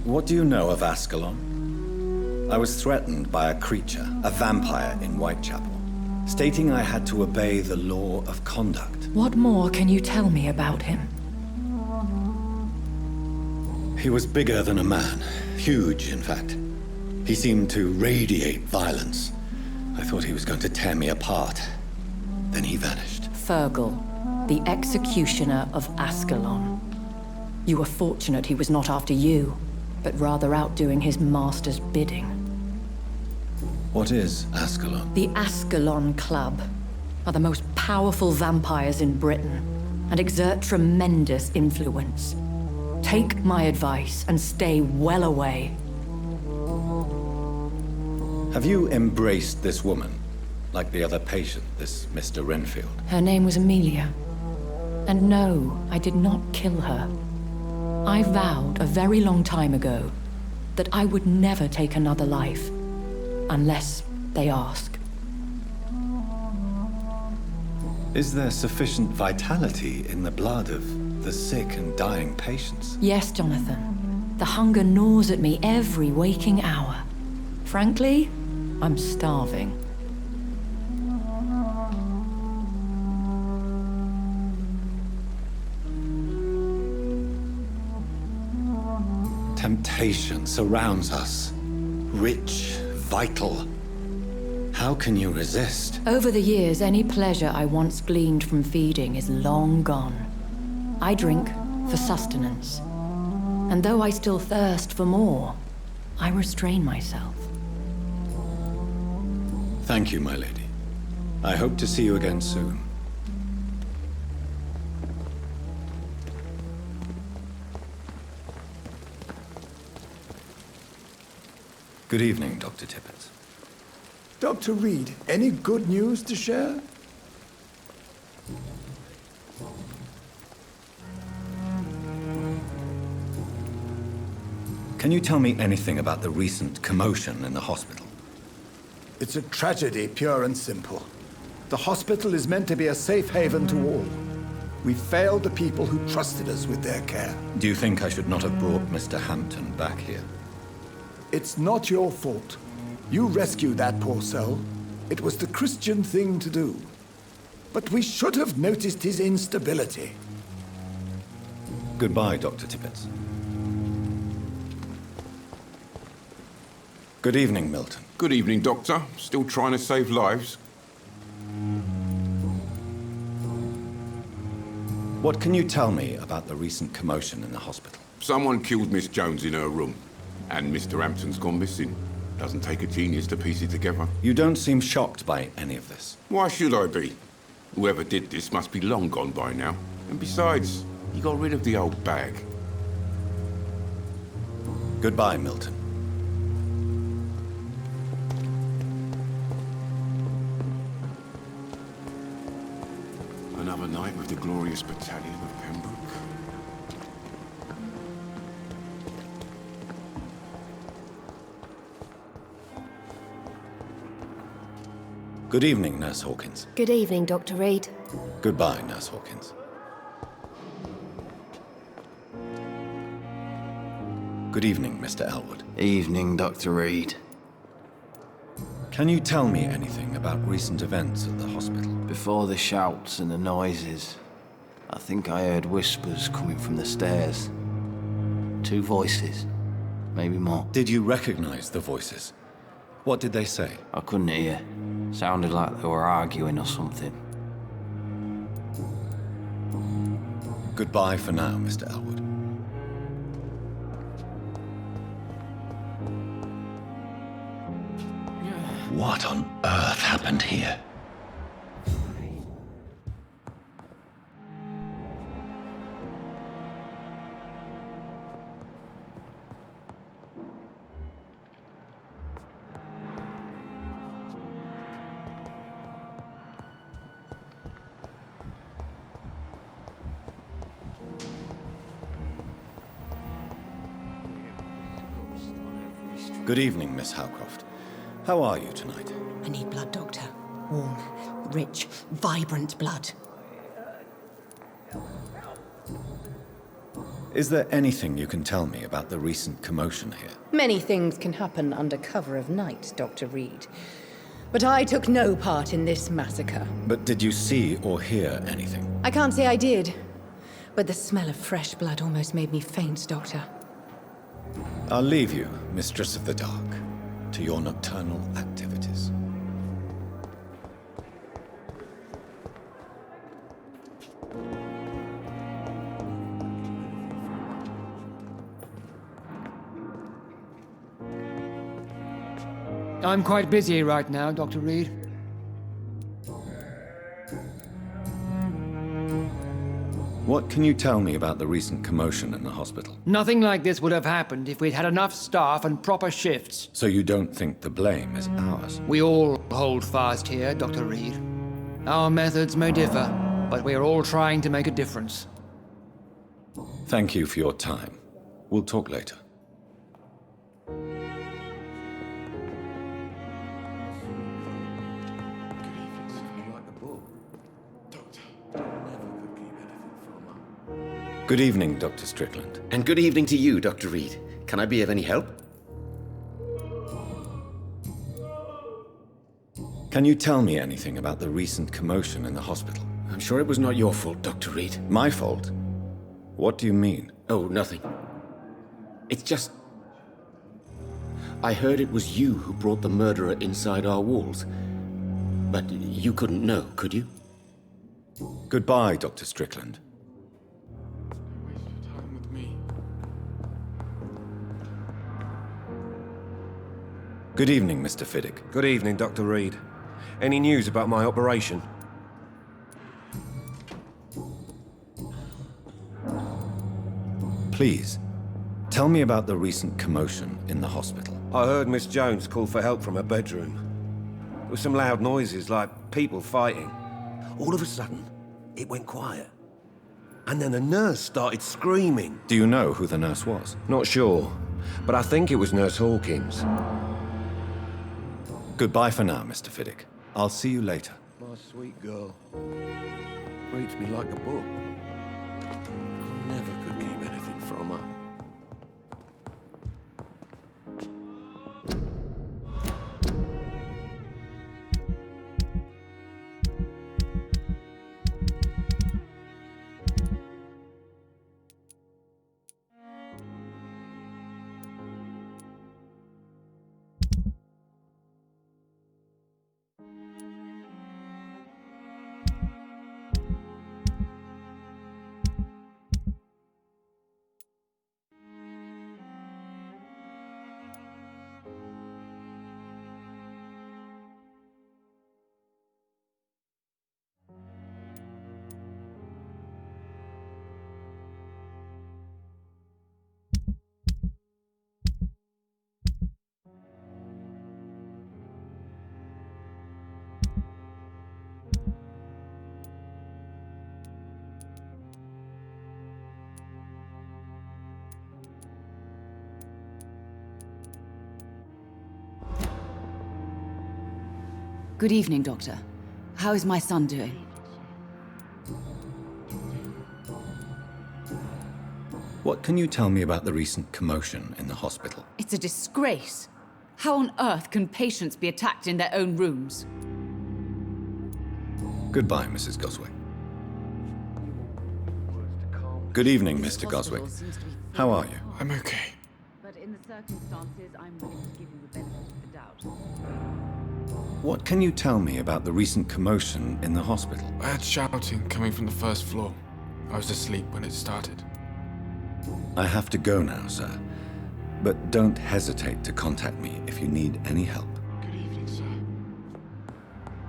What do you know of Ascalon? I was threatened by a creature, a vampire in Whitechapel, stating I had to obey the law of conduct. What more can you tell me about him? He was bigger than a man. Huge, in fact. He seemed to radiate violence. I thought he was going to tear me apart. Then he vanished. Fergal, the executioner of Ascalon. You were fortunate he was not after you, but rather out doing his master's bidding. What is Ascalon? The Ascalon Club are the most powerful vampires in Britain and exert tremendous influence. Take my advice and stay well away. Have you embraced this woman? Like the other patient, this Mr. Renfield? Her name was Amelia. And no, I did not kill her. I vowed a very long time ago that I would never take another life, unless they ask. Is there sufficient vitality in the blood of the sick and dying patients? Yes, Jonathan. The hunger gnaws at me every waking hour. Frankly, I'm starving. Temptation surrounds us. Rich, vital. How can you resist? Over the years, any pleasure I once gleaned from feeding is long gone. I drink for sustenance. And though I still thirst for more, I restrain myself. Thank you, my lady. I hope to see you again soon. Good evening, Dr. Tippett. Dr. Reed, any good news to share? Can you tell me anything about the recent commotion in the hospital? It's a tragedy, pure and simple. The hospital is meant to be a safe haven to all. We failed the people who trusted us with their care. Do you think I should not have brought Mr. Hampton back here? It's not your fault. You rescued that poor soul. It was the Christian thing to do. But we should have noticed his instability. Goodbye, Dr. Tippett. Good evening, Milton. Good evening, Doctor. Still trying to save lives? What can you tell me about the recent commotion in the hospital? Someone killed Miss Jones in her room. And Mr. Hampton's gone missing. Doesn't take a genius to piece it together. You don't seem shocked by any of this. Why should I be? Whoever did this must be long gone by now. And besides, he got rid of the old bag. Goodbye, Milton. Another night with the glorious battalion of Pembroke. Good evening, Nurse Hawkins. Good evening, Dr. Reed. Goodbye, Nurse Hawkins. Good evening, Mr. Elwood. Evening, Dr. Reed. Can you tell me anything about recent events at the hospital? Before the shouts and the noises, I think I heard whispers coming from the stairs. 2 voices, maybe more. Did you recognize the voices? What did they say? I couldn't hear. Sounded like they were arguing or something. Goodbye for now, Mr. Elwood. What on earth happened here? Good evening, Miss Howcroft. How are you tonight? I need blood, Doctor. Warm, rich, vibrant blood. Is there anything you can tell me about the recent commotion here? Many things can happen under cover of night, Dr. Reed. But I took no part in this massacre. But did you see or hear anything? I can't say I did. But the smell of fresh blood almost made me faint, Doctor. I'll leave you, Mistress of the Dark, to your nocturnal activities. I'm quite busy right now, Dr. Reed. What can you tell me about the recent commotion in the hospital? Nothing like this would have happened if we'd had enough staff and proper shifts. So you don't think the blame is ours? We all hold fast here, Dr. Reed. Our methods may differ, but we are all trying to make a difference. Thank you for your time. We'll talk later. Good evening, Dr. Strickland. And good evening to you, Dr. Reed. Can I be of any help? Can you tell me anything about the recent commotion in the hospital? I'm sure it was not your fault, Dr. Reed. My fault? What do you mean? Oh, nothing. It's just... I heard it was you who brought the murderer inside our walls. But you couldn't know, could you? Goodbye, Dr. Strickland. Good evening, Mr. Fiddick. Good evening, Dr. Reed. Any news about my operation? Please, tell me about the recent commotion in the hospital. I heard Miss Jones call for help from her bedroom. There were some loud noises, like people fighting. All of a sudden, it went quiet. And then the nurse started screaming. Do you know who the nurse was? Not sure, but I think it was Nurse Hawkins. Goodbye for now, Mr. Fiddick. I'll see you later. My sweet girl. Reads me like a book. I never could keep anything from her. Good evening, Doctor. How is my son doing? What can you tell me about the recent commotion in the hospital? It's a disgrace. How on earth can patients be attacked in their own rooms? Goodbye, Mrs. Goswick. Good evening, Mr. Goswick. How are you? I'm okay. But in the circumstances, I'm willing to give you the benefit of the doubt. What can you tell me about the recent commotion in the hospital? I had shouting coming from the first floor. I was asleep when it started. I have to go now, sir. But don't hesitate to contact me if you need any help. Good evening, sir.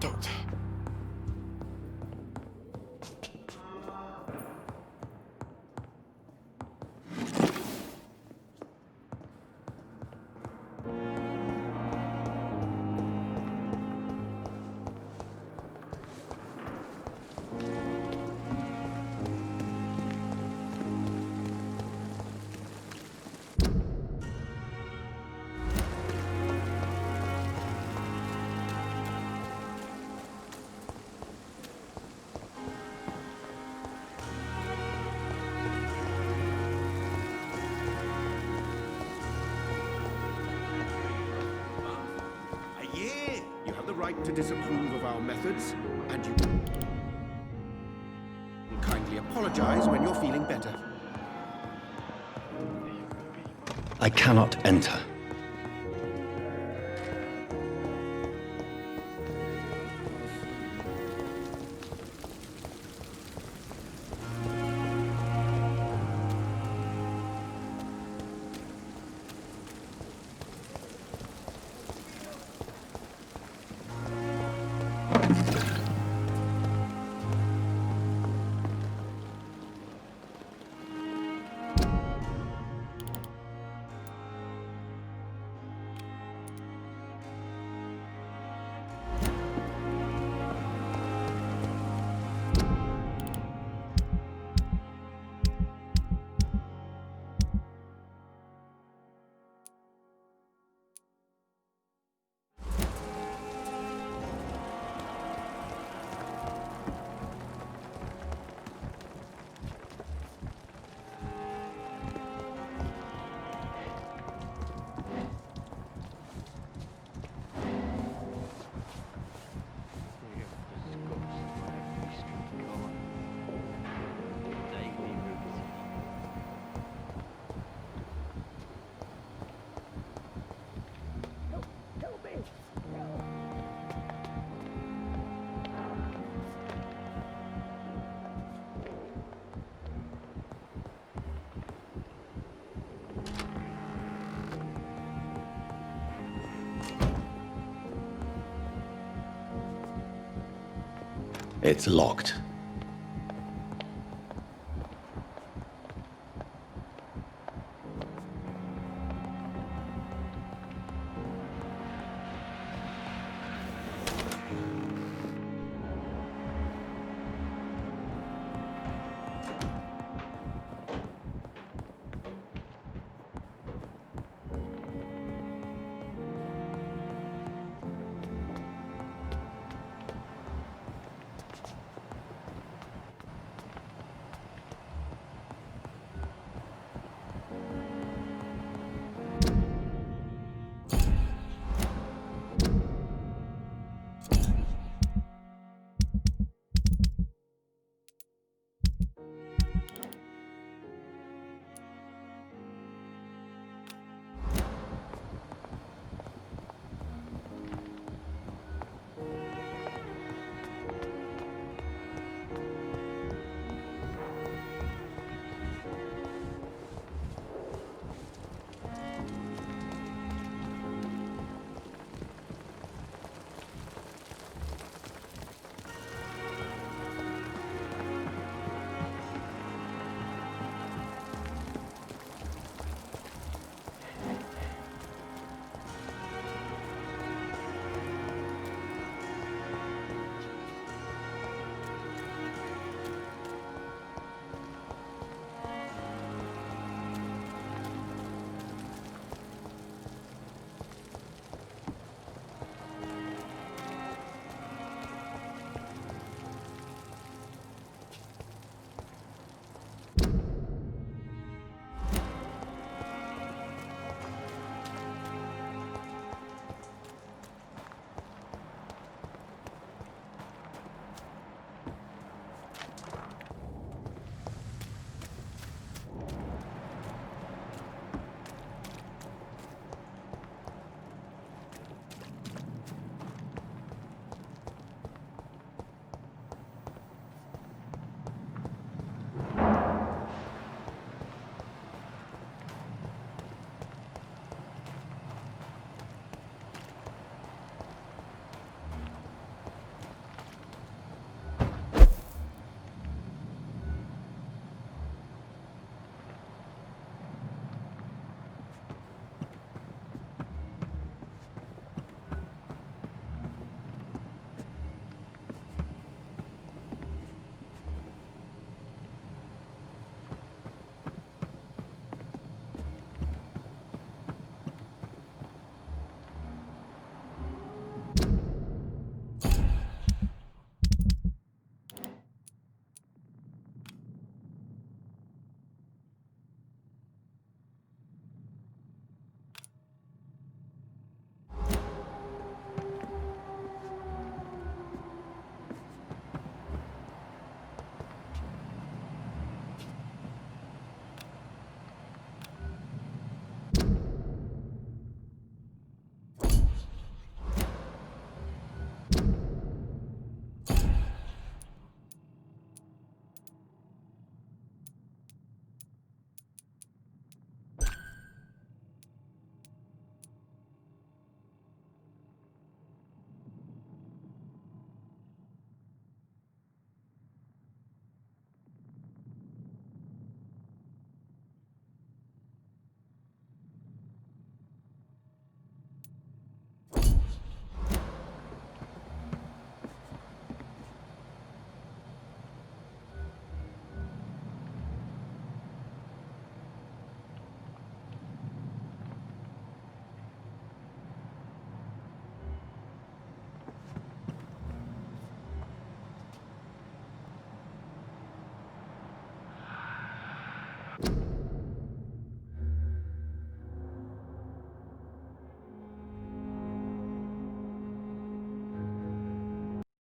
Doctor. To disapprove of our methods, and you will kindly apologize when you're feeling better. I cannot enter. It's locked.